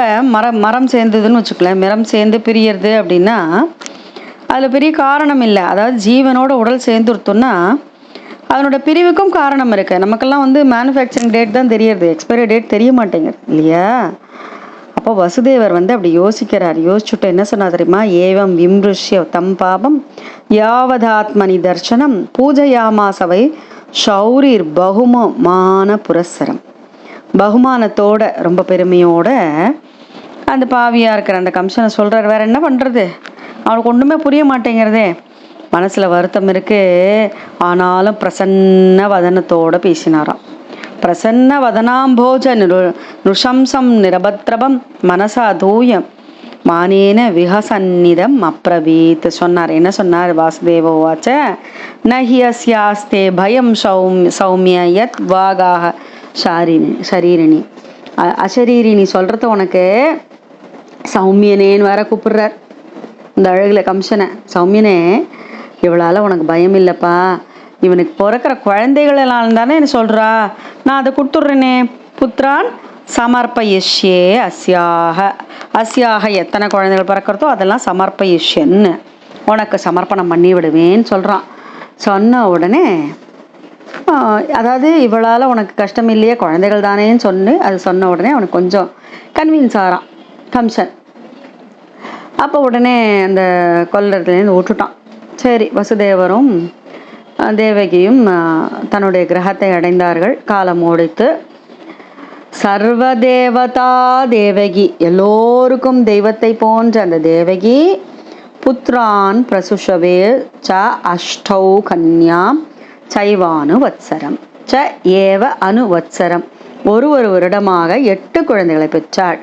மரம் சேர்ந்ததுன்னு வச்சுக்கலாம். மரம் சேர்ந்து பிரியறது அப்படின்னா அதில் பெரிய காரணம் இல்லை. அதாவது ஜீவனோட உடல் சேர்ந்துருத்தோன்னா அதனோட பிரிவுக்கும் காரணம் இருக்குது. நமக்கெல்லாம் மேனுஃபேக்சரிங் டேட் தான் தெரியறது, எக்ஸ்பைரி டேட் தெரிய மாட்டேங்குது இல்லையா. அப்போ வசுதேவர் அப்படி யோசிக்கிறார். யோசிச்சுட்டு என்ன சொன்னா தெரியுமா, ஏவம் விம்ருஷ்ய தம் பாபம் யாவதாத்மனி தர்சனம் பூஜையாமாசவை ஷௌரிர் பகுமான புரஸ்சரம். பகுமானத்தோட ரொம்ப பெருமையோட அந்த பாவியா இருக்கிற அந்த கம்சனை சொல்றார். வேற என்ன பண்றது, அவனுக்கு ஒன்றுமே புரிய மாட்டேங்கிறதே. மனசில் வருத்தம் இருக்கு, ஆனாலும் பிரசன்ன வதனத்தோடு பேசினாராம். பிரசன்ன வதனாம்போஜ நுஷம்சம் நிரபத்ரபம் மனசா தூயம் மானேன விஹசன்னிதம் அப்ரவீத் சொன்னார். என்ன சொன்னார், வாசுதேவ வாச்ச நஹியஸ்யாஸ்தே பயம் சௌமிய யத் வாகாக ஷரீரிணி. அசரீரிணி சொல்கிறது உனக்கு சௌமியனேன்னு வேற கூப்பிடுறார் இந்த அழகுல கம்சனை. சௌமியனே, இவளால் உனக்கு பயம் இல்லைப்பா, இவனுக்கு பிறக்கிற குழந்தைகள் எல்லாம் தானே என்ன சொல்கிறா, நான் அதை கொடுத்துட்றேனே. புத்திரான் சமர்ப்பயிஷ்யே அஸ்யாக எத்தனை குழந்தைகள் பிறக்கிறதோ அதெல்லாம் சமர்ப்பயிஷ்யன்னு உனக்கு சமர்ப்பணம் பண்ணி விடுவேன்னு சொல்கிறான். சொன்ன உடனே அதாவது இவளால் உனக்கு கஷ்டம் இல்லையே, குழந்தைகள் தானேன்னு அது சொன்ன உடனே அவனுக்கு கொஞ்சம் கன்வின்ஸ் ஆகிறான் கம்சன். அப்போ உடனே அந்த கொல்லறதுலேருந்து விட்டுட்டான். சரி, வசுதேவரும் தேவகியும் தன்னுடைய கிரகத்தை அடைந்தார்கள். காலம் ஓடித்து சர்வதேவதா தேவகி, எல்லோருக்கும் தெய்வத்தை போன்ற அந்த தேவகி புத்ரான் பிரசுஷவே ச அஷ்டௌ கன்யாம் சைவானுவத்சரம் ச ஏவ அனுவத்சரம், ஒரு வருடமாக 8 குழந்தைகளை பெற்றாள்.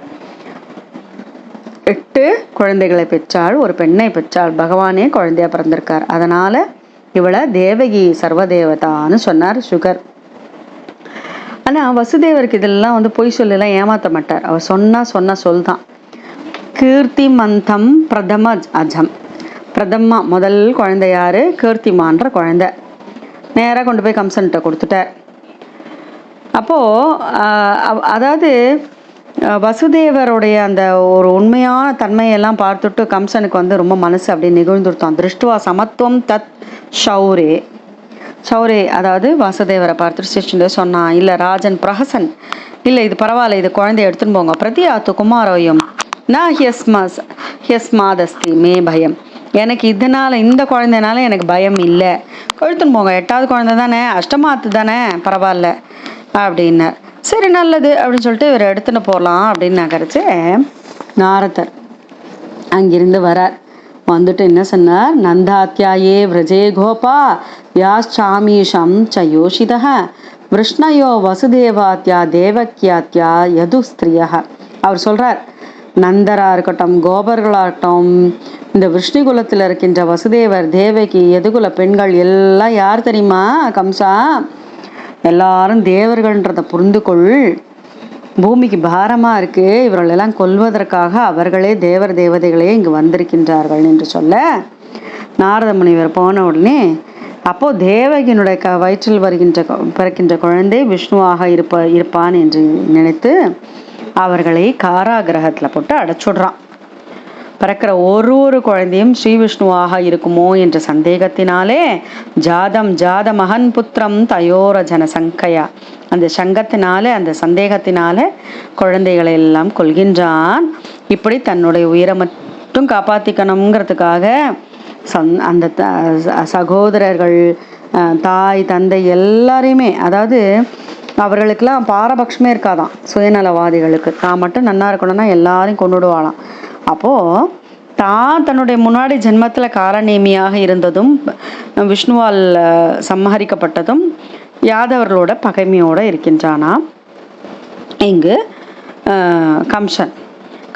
8 குழந்தைகளை பெற்றாள், ஒரு பெண்ணை பெற்றாள். பகவானே குழந்தையா பிறந்திருக்கார். அதனால இவளை தேவகி சர்வதேவதான்னு சொன்னார் சுகர். ஆனால் வசுதேவருக்கு இதெல்லாம் பொய் சொல்லலாம் ஏமாற்ற மாட்டார். அவர் சொன்ன சொல் தான். கீர்த்தி மந்தம் பிரதம அஜம், பிரதமா முதல் குழந்தை யாரு, கீர்த்திமான்ற குழந்தை. நேராக கொண்டு போய் கம்சன்கிட்ட கொடுத்துட்டார். அப்போது அதாவது வசுதேவருடைய அந்த ஒரு உண்மையான தன்மையெல்லாம் பார்த்துட்டு கம்சனுக்கு வந்து ரொம்ப மனசு அப்படியே நிகழ்ந்துருத்தான். திருஷ்டுவா சமத்துவம் தத் ஷௌரே ஷௌரே, அதாவது வாசுதேவரை பார்த்துட்டு சிரிச்சுட்டு சொன்னான், இல்லை ராஜன் பிரஹசன், இல்லை இது பரவாயில்ல, இது குழந்தைய எடுத்துன்னு போங்க. பிரதியாத்து குமாரோயம் நான் ஹியஸ்மாதஸ்தி மே பயம், எனக்கு இதனால் இந்த குழந்தைனால எனக்கு பயம் இல்லை, எடுத்துன்னு போங்க, 8வது குழந்தை தானே, அஷ்டமாத்து தானே, பரவாயில்ல அப்படின்னார். சரி நல்லது அப்படின்னு சொல்லிட்டு இவர் எடுத்துன்னு போகலாம் அப்படின்னு நகரிச்சு நாரதர் அங்கிருந்து வரார். வந்துட்டு என்ன சொன்னார், நந்தாத்யாயே விரஜே கோபா யாச்சாமீஷம் ச யோஷிதः விஷ்ணயோ வசுதேவாத்யா தேவக்கியாத்யா யது ஸ்திரியா. அவர் சொல்கிறார், நந்தராக இருக்கட்டும், கோபர்களாகட்டும், இந்த விஷ்ணுகுலத்தில் இருக்கின்ற வசுதேவர், தேவகி, யதுகுல பெண்கள் எல்லாம் யார் தெரியுமா கம்சா, எல்லாரும் தேவர்கள்ன்றதை புரிந்து கொள். பூமிக்கு பாரமாக இருக்குது, இவர்களெல்லாம் கொல்வதற்காக அவர்களே தேவர் தேவதைகளே இங்கு வந்திருக்கின்றார்கள் என்று சொல்ல, நாரத முனிவர் போன உடனே அப்போது தேவகியினுடைய வயிற்றில் பிறக்கின்ற குழந்தை விஷ்ணுவாக இருப்பான் என்று நினைத்து அவர்களை காராகிரகத்தில் போட்டு அடைச்சுடுறான். பிறக்கிற ஒரு குழந்தையும் ஸ்ரீ விஷ்ணுவாக இருக்குமோ என்ற சந்தேகத்தினாலே ஜாத மகன் புத்திரம் தயோர ஜன சங்கையா, அந்த சங்கத்தினால அந்த சந்தேகத்தினால குழந்தைகளை எல்லாம் கொள்கின்றான். இப்படி தன்னுடைய உயிரை மட்டும் காப்பாற்றிக்கணுங்கிறதுக்காக அந்த சகோதரர்கள், தாய், தந்தை எல்லாரையுமே, அதாவது அவர்களுக்கெல்லாம் பாரபட்சமே இருக்காதான், சுயநலவாதிகளுக்கு தான் மட்டும் நன்னா இருக்கணும்னா எல்லாரையும் கொண்டுடுவாளாம். அப்போது தான் தன்னுடைய முன்னாடி ஜென்மத்தில் காலநேமியாக இருந்ததும் விஷ்ணுவால் சம்ஹரிக்கப்பட்டதும் யாதவர்களோட பகைமையோடு இருக்கின்றானா இங்கு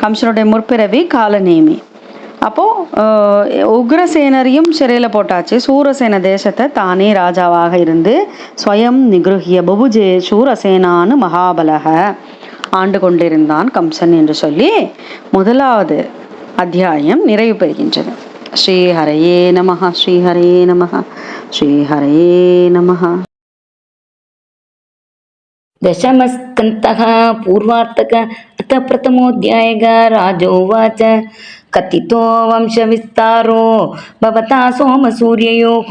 கம்சனுடைய முற்பிறவி காலநேமி. அப்போது உக்ரசேனரையும் சிறையில் போட்டாச்சு. சூரசேன தேசத்தை தானே ராஜாவாக இருந்து ஸ்வயம் நிகிருஹிய புபுஜே சூரசேனானு மகாபலக ஆண்டு கொண்டிருந்தான் கம்சன் என்று சொல்லி 1வது அத்தியாயம் நிறைவு பெறுகின்றது. ஸ்ரீஹரயே நமஹ, ஸ்ரீஹரயே நமஹ, ஸ்ரீஹரயே நமஹ. दशमस्कन्तः पूर्वार्तक अथ प्रथमोऽध्यायः राजोवाच कथितो वंशविस्तारो भवता सोमसूर्ययोः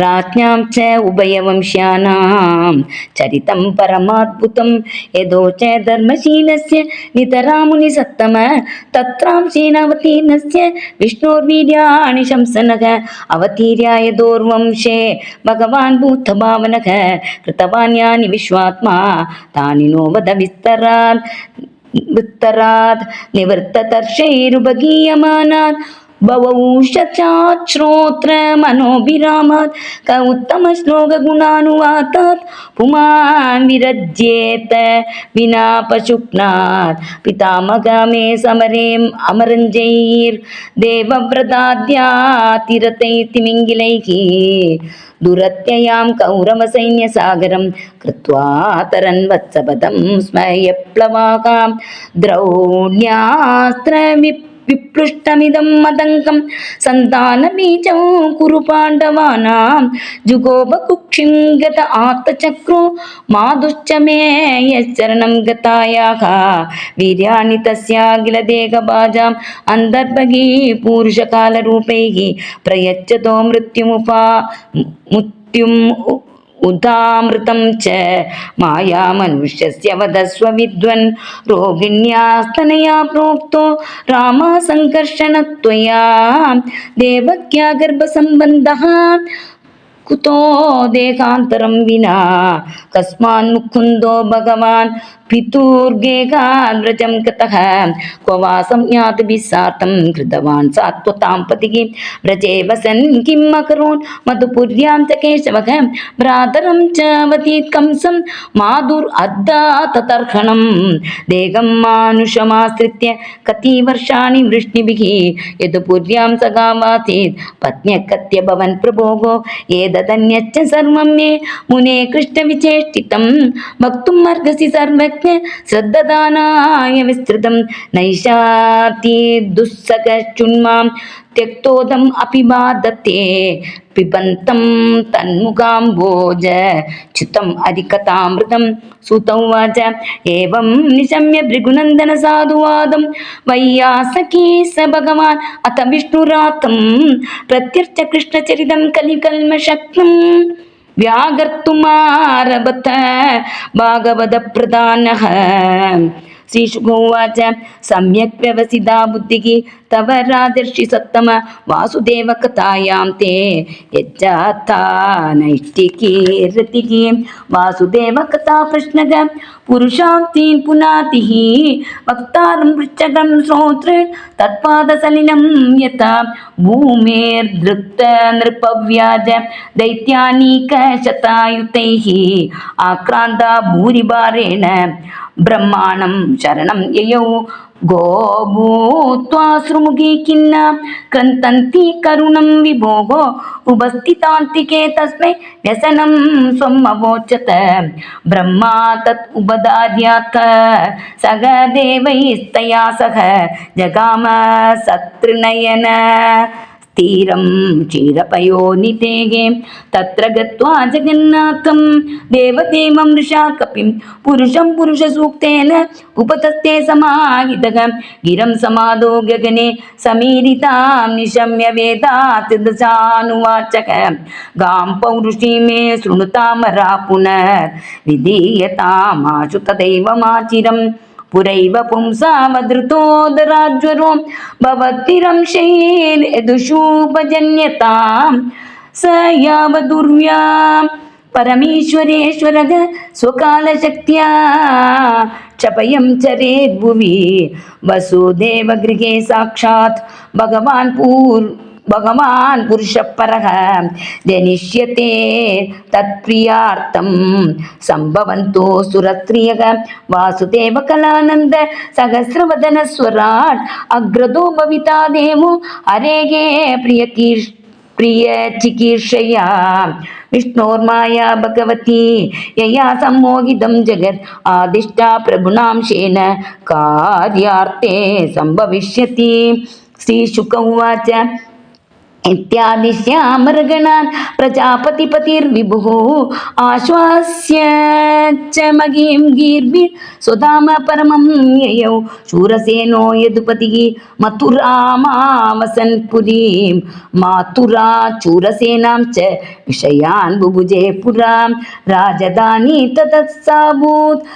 राज्ञां च उभयवंश्यानां चरितं परमाद्भुतं यदोच धर्मशीलस्य नितरामुनिसत्तम तत्रांशीनावतीर्णस्य विष्णोर्वीर्याणि शंसनः अवतीर्याय दोर्वंशे भगवान् भूतभावनः कृतवान् यानि विश्वात्मा तानि नो वद विस्तरात् निवृत्ततर्षैरुपगीयमानात् भवौषचात् श्रोत्र मनोभिरामात् क उत्तमश्लोकगुणानुवातात् पुमान् विरज्येत विना पशुक्नात् पितामहः मे समरेम् अमरञ्जैर्देवव्रताद्यातिरतैर्तिमिङ्गिलैः दुरत्ययां कौरवसैन्यसागरं कृत्वा तरन् वत्सपदं स्म यप्लवाकां द्रौण्यास्त्रविपृष्टमिदं मदङ्कं सन्तानबीजं कुरु पाण्डवानां जुगोपकुक्षिं गत आर्तचक्रो माधुश्च मे यश्चरणं गतायाः वीर्याणि तस्याखिलदेहबाजाम् अन्तर्बहि पूरुषकालरूपैः प्रयच्छतो मृत्युम् उदामृतं च माया मनुष्यस्य वदस्व विद्वन् रोगिण्यास्तनया प्रोक्तो रामा संकर्षणत्वया देवक्या गर्भसम्बन्धः कुतो देहान्तरं विना कस्मान् मुकुन्दो भगवान् पितुर्गेहान् व्रजं गतः क्व वा संज्ञातभिः सार्धं कृतवान् सात्वतां पतिः व्रजे वसन् किम् अकरोन् मधुपुर्यां च केशवः भ्रातरं च अवतीत् कंसं माधुरर्धाततर्हणं देहं मानुषमाश्रित्य कति वर्षाणि वृष्णिभिः यदुपुर्यां सगावासीत् पत्न्यकत्य भवन् प्रभोगो एतदन्यच्च सर्वं मे मुने कृष्णविचेष्टितं वक्तुम् अर्हसि सर्वज्ञ श्रद्धदानाय विस्तृतं नैषाति दुस्सखचुन्मां त्यक्तोदम् अपि बाधते पिबन्तं तन्मुखाम्बोज च्युतम् अधिकतामृतं सुत उवाच एवं निशम्य भृगुनन्दन साधुवादं वैयासकी स भगवान् अथ विष्णुरातं प्रत्यर्च कृष्णचरितं कलिकल्मषक्तं व्यागर्तुमारभत भागवतप्रधानः श्रीशुकोवाच सम्यक् व्यवसिता बुद्धिः तव राजर्षि सत्तम वासुदेव कथायां ते यज्जाता नैष्टिकी रतिः वासुदेव कथा प्रश्नग पुरुषान्तीन् पुनातिः वक्तारं पृच्छकं श्रोत्र तत्पादसलिलं यथा भूमेर्दृक्त नृपव्याज दैत्यानीकशतायुतैः आक्रान्ता भूरिभारेण ब्रह्माणं शरणं ययौ गोभूत्वाश्रुमुखी खिन्ना क्रन्तन्ति करुणं विभोः उपस्थितान्तिके तस्मै व्यसनं स्वम् अवोचत ब्रह्मा तत् उपदार्यात् सह देवैस्तया सह जगाम शत्रुनयन तीरं क्षीरपयोनितेः तत्र गत्वा जगन्नाथं देवदेवं वृषा कपिं पुरुषं पुरुषसूक्तेन उपतस्ते समाहितः गिरं समादो गगने समीरितां निशम्य वेदात् दशानुवाचक गां पौरुषी मे शृणुतामरा पुनर्विधीयतामाशु तदैवमाचिरम् पुरैव पुंसावधृतोदराज्वरो भवद्भिरंशैर्यदुषूपजन्यतां स यावदुर्व्यां परमेश्वरेश्वरः स्वकालशक्त्या क्षपयं चरेद्भुवि वसुदेवगृहे साक्षात् भगवान् पुरुषपरः जनिष्यते तत्प्रियार्थं सम्भवन्तो सुरस्त्रियः वासुदेव कलानन्द सहस्रवदन स्वराट् अग्रदो भविता देवो हरेः प्रियचिकीर्षया विष्णोर्माया भगवती यया सम्मोहितं जगत् आदिष्टा प्रभुनांशेन कार्यार्थे सम्भविष्यति श्रीशुक उवाच इत्यादिश्यामरगणान् प्रजापतिपतिर्विभुः आश्वास्य च महीं गीर्भिः स्वधाम परमं ययौ शूरसेनो यदुपतिः मथुरामावसन् पुरीं मातुरा चूरसेनां च विषयान् बुभुजे पुरां राजधानी ततस्साभूत्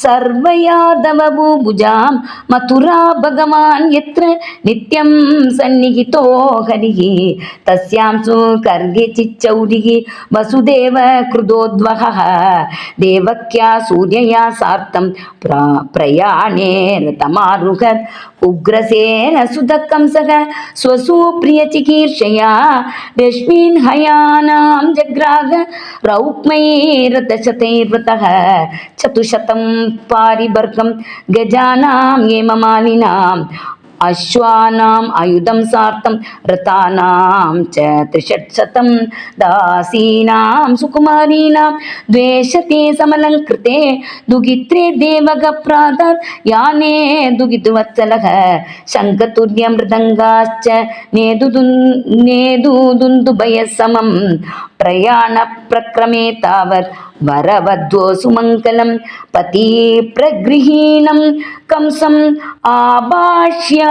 सर्वयादवभूभुजां मथुरा भगवान् यत्र नित्यं सन्निहितो हरिः तस्यां सुकर्गे चिच्चौरिः वसुदेव कृदोद्वहः देवक्या सूर्यया सार्धं प्रयाणे रथमारुहत् उग्रसेन सुदकंसः स्वसुप्रियचिकीर्षया रश्मीन् हयानां जग्राह रौक्मैरथशतैर्वृतः चतुशतं पारिवर्गं गजानां हेममालिनाम् अश्वानाम् आयुधं सार्धं रथानां च 300 दासीनां सुकुमारीणां द्वेषते समलङ्कृते दुहित्रे देवग प्रातः याने दुहितुवत्सलः शङ्खतुल्यमृदङ्गाश्च नेदुदुन्दुभयसमं प्रयाणप्रक्रमे तावत् वरवध्वो सुमङ्गलं पति प्रगृहीणं कंसम् आभाष्याकाशरीरवा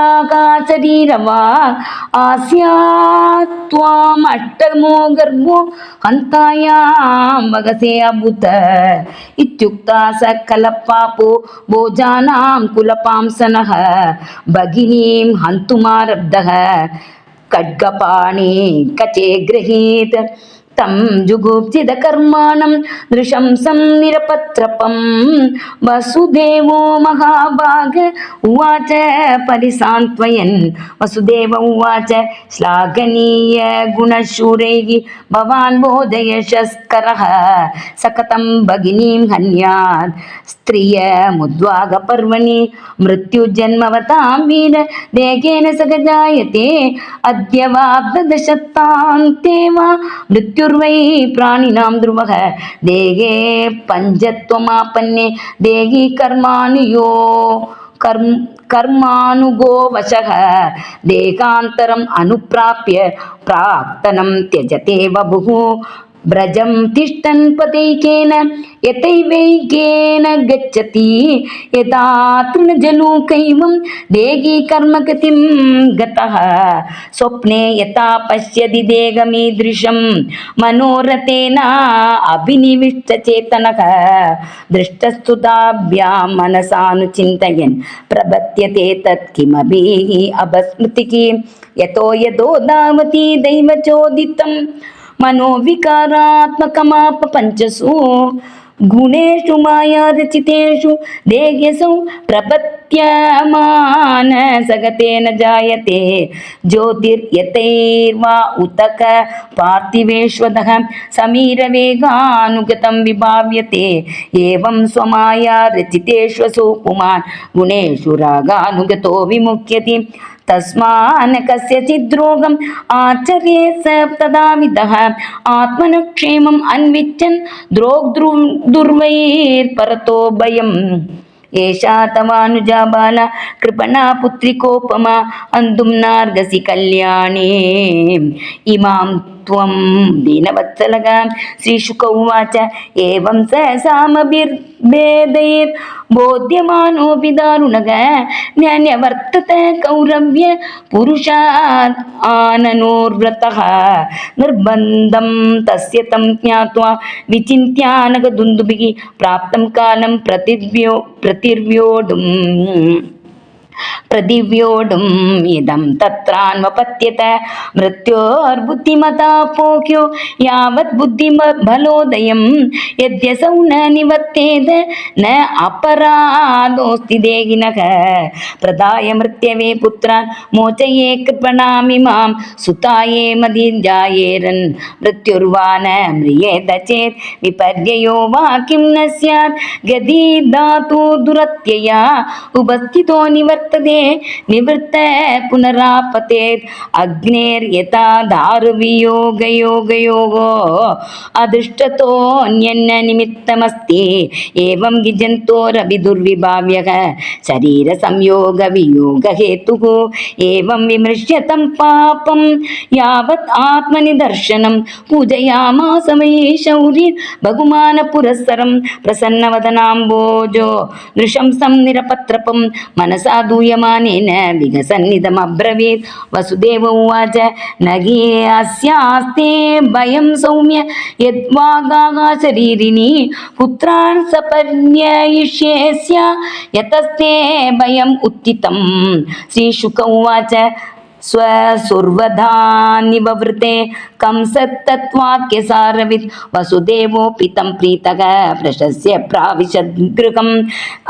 आस्यात्त्वामष्टमो गर्भो हन्तायां वगसे अभूत इत्युक्ता स कलपापो भोजानां कुलपांसनः भगिनीं हन्तुमारब्धः खड्गपाणि कचे गृहीत तं जुगुप्सितकर्माणं नृशंसं निरपत्रपं वसुदेवो महाभाग उवाच परिसान्त्वयन् वसुदेव उवाच श्लाघनीय गुणशूरैः भवान् बोधयशस्करः सकतं भगिनीं हन्यात् स्त्रियमुद्वागपर्वणि मृत्युजन्मवतां वीर देहेन सगजायते अद्य वाग्दशतान्ते वा मृत्युर्वै प्राणिनां ध्रुवः देहे पञ्चत्वमापन्ने देहि कर्मानुगो वशः देहान्तरम् अनुप्राप्य प्राक्तनं त्यजते वपुः व्रजं तिष्ठन् पदैकेन यथैवैकेन गच्छति यथा तृणजलूकैवं देही कर्मगतिं गतः स्वप्ने यथा पश्यति देहमीदृशं मनोरथेन अभिनिविष्टचेतनः दृष्टस्तुताभ्यां मनसानुचिन्तयन् प्रपद्यते तत् किमपि अपस्मृतिः यतो यतो धावति दैवचोदितं मनोविकारात्मकमाप पञ्चसु गुणेषु मायारचितेषु देह्यसौ प्रपद्यमान सगतेन जायते ज्योतिर्यतैर्वा उतक पार्थिवेष्वदः समीरवेगानुगतं विभाव्यते एवं स्वमायारचितेष्वसु पुमान् गुणेषु रागानुगतो विमुख्यति तस्मान् कस्यचिद्रोगम् आचर्येत् स तदाविदः आत्मनक्षेमम् अन्विच्छन् द्रोग्दुर्वैर्परतो भयम् एषा तवानुजा बाला कृपणा पुत्रिकोपमा अन्धुं नार्गसि कल्याणी इमां त्वं दीनवत्सलः श्रीशुक उवाच एवं स सामभिर्भेदैर्बोध्यमानोऽपि दारुणः न्यवर्तत कौरव्य पुरुषात् आननोर्व्रतः निर्बन्धं तस्य तं ज्ञात्वा विचिन्त्यानगदुन्दुभिः प्राप्तं कालं प्रतिव्योढुम् इदं तत्रान्वपत्यत मृत्योर्बुद्धिमता पोक्यो यावत् बुद्धिबलोदयं यद्यसौ न निवर्तेत न अपराधोऽस्ति देहिनः प्रदाय मृत्यवे पुत्रान् मोचये कृपणामिमां सुताये मदीर्जायेरन् मृत्युर्वा न म्रियेत चेत् विपर्ययो वा किं न स्यात् गदी धातु दुरत्यया उपस्थितो निवर्तते निवृत्त पुनरापतेत् अग्नेर्यथा दारुवियोगयोगयोगो अदृष्टतोऽन्यन्न निमित्तमस्ति एवं गिजन्तोरभिदुर्विभाव्यः शरीरसंयोगवियोगहेतुः एवं विमृश्यतं पापं यावत् आत्मनिदर्शनं पूजयामास वै शौरिर्बहुमानपुरस्सरं प्रसन्नवदनाम्बोजो नृशंसं निरपत्रपं मनसा दूयमानेन विगसन्निदमब्रवीत् वसुदेव उवाच न हि अस्यास्ते भयं सौम्य यद्वागाः शरीरिणी पुत्रान् सपर्ययिष्येस्य यतस्ते भयम् उत्थितं श्रीशुक उवाच स्वसुर्वधानिववृते कंसत्तत्वाक्यसारवित् वसुदेवोऽपि तं प्रीतः प्रशस्य प्राविशद्गृहम्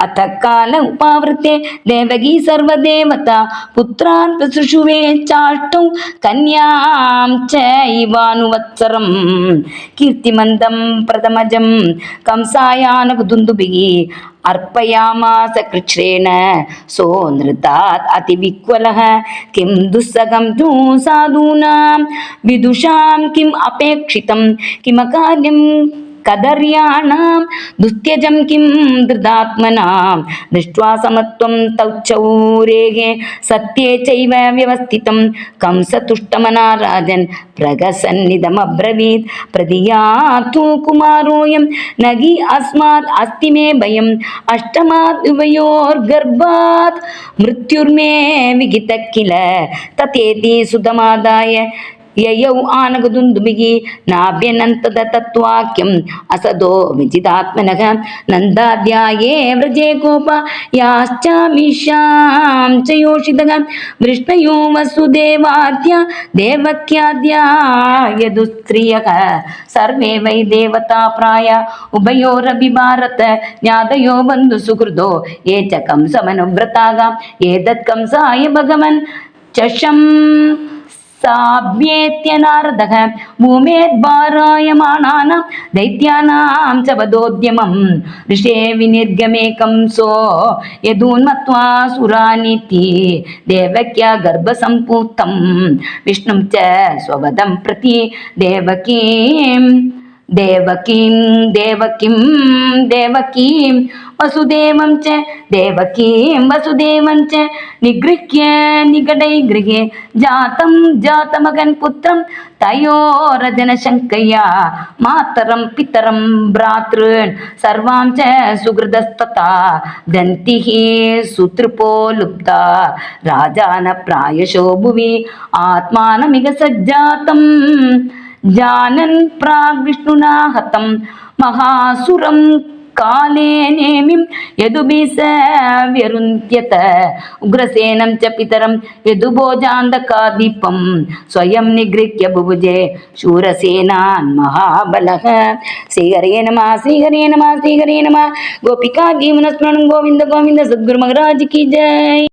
अथ काल उपावृते देवकी सर्वदेवता पुत्रान् प्रसृशुवे चाष्टौ कन्यां च इवानुवत्सरम् कीर्तिमन्दं प्रथमजं कंसायानकुदुन्दुभिः अर्पयामास कृच्छ्रेण सो नृतात् अतिविह्वलः किं दुस्सहं तु साधूनां विदुषां किम् अपेक्षितं किमकार्यं कदर्याणां दुस्त्यजं किं धृतात्मनां दृष्ट्वा समत्वं तौ चौरेः सत्ये चैव व्यवस्थितं कंसतुष्टमना राजन् प्रगसन्निदमब्रवीत् प्रदियातु कुमारोऽयं न हि अस्मात् अस्ति मे भयम् अष्टमात् उभयोर्गर्भात् मृत्युर्मे विहितः किल तथेति सुतमादाय ययौ आनगदुन्दुभिः नाभ्यनन्तद तत्वाक्यम् असदो विजितात्मनः नन्दाध्याये व्रजे गोपायाश्चामीशां च योषितः वृष्णयो वसुदेवाद्या देवक्याद्या यदुस्त्रियः सर्वे वै देवता प्राय उभयोरभिभारत ज्ञातयो बन्धुसुहृदो ये च कंसमनुव्रताः एतत् कंसाय भगवन् चषं साभ्येत्य नारदः भूमेद्भारायमाणानां दैत्यानां च वधोद्यमम् ऋषे विनिर्गमे कंसो यदून्मत्वा सुरानीति देवक्या गर्भसम्पूतं विष्णुं च स्ववदं प्रति देवकीं देवकीं वसुदेवं च निगृह्य निगडै गृहे जातमगन् पुत्रं तयोरजनशङ्कया मातरं पितरं भ्रातॄन् सर्वां च सुहृदस्तथा दन्तिः सुतृपो लुब्धा राजान प्रायशो भुवि आत्मानमिह सज्जातम् जानन् प्राग्विष्णुना हतं महासुरं काले नेमिं यदुभिः व्यरुन्त्यत उग्रसेनं च पितरं यदुभोजान्धकादीपं स्वयं निगृह्य बुभुजे शूरसेनान् महाबलः। श्रीहरे नमः श्रीहरे नमः श्रीहरे नमः। गोपिका गीवनस्मरणं गोविंद गोविंद। सद्गुरु महाराज की जय।